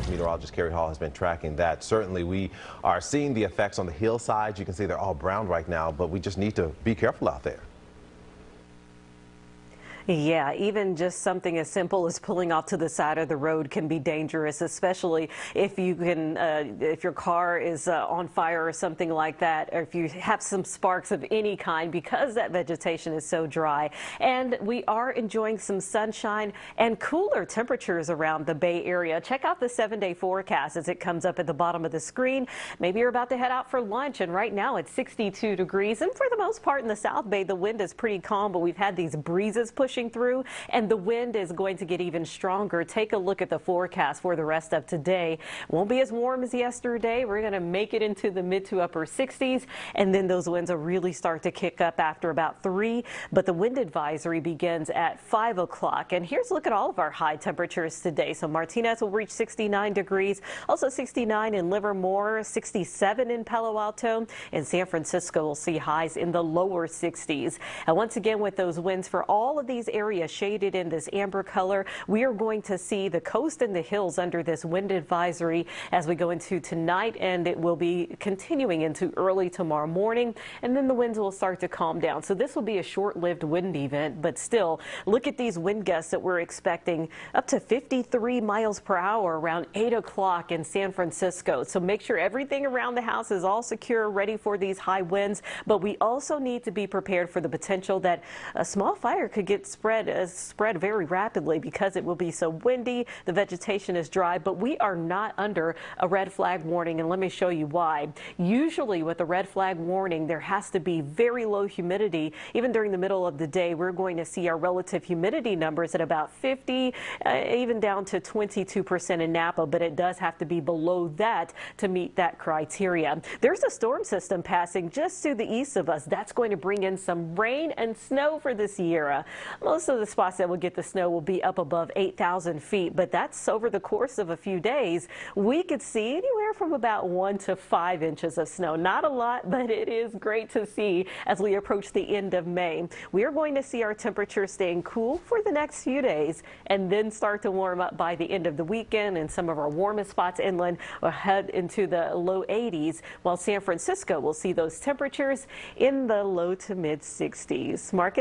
Meteorologist Kari Hall has been tracking that. Certainly, we are seeing the effects on the hillsides. You can see they're all brown right now, but we just need to be careful out there. Yeah, even just something as simple as pulling off to the side of the road can be dangerous, especially if if your car is on fire or something like that, or if you have some sparks of any kind, because that vegetation is so dry. And we are enjoying some sunshine and cooler temperatures around the Bay Area. Check out the 7-day forecast as it comes up at the bottom of the screen. Maybe you're about to head out for lunch, and right now it's 62 degrees. And for the most part in the South Bay, the wind is pretty calm, but we've had these breezes pushing through, and the wind is going to get even stronger. Take a look at the forecast for the rest of today. Won't be as warm as yesterday. We're going to make it into the mid to upper 60s, and then those winds will really start to kick up after about 3. But the wind advisory begins at 5 o'clock. And here's a look at all of our high temperatures today. So Martinez will reach 69 degrees, also 69 in Livermore, 67 in Palo Alto, and San Francisco will see highs in the lower 60s. And once again, with those winds for all of these areas shaded in this amber color, we are going to see the coast and the hills under this wind advisory as we go into tonight, and it will be continuing into early tomorrow morning, and then the winds will start to calm down. So this will be a short-lived wind event, but still, look at these wind gusts that we're expecting, up to 53 miles per hour around 8 o'clock in San Francisco. So make sure everything around the house is all secure, ready for these high winds, but we also need to be prepared for the potential that a small fire could get spread very rapidly because it will be so windy. The vegetation is dry, but we are not under a red flag warning, and let me show you why. Usually with a red flag warning, there has to be very low humidity. Even during the middle of the day, we're going to see our relative humidity numbers at about 50, even down to 22% in Napa, but it does have to be below that to meet that criteria. There's a storm system passing just to the east of us. That's going to bring in some rain and snow for the Sierra. Most of the spots that will get the snow will be up above 8,000 feet, but that's over the course of a few days. We could see anywhere from about 1 to 5 inches of snow. Not a lot, but it is great to see as we approach the end of May. We are going to see our temperatures staying cool for the next few days and then start to warm up by the end of the weekend, and some of our warmest spots inland will head into the low 80s, while San Francisco will see those temperatures in the low to mid 60s. Marcus?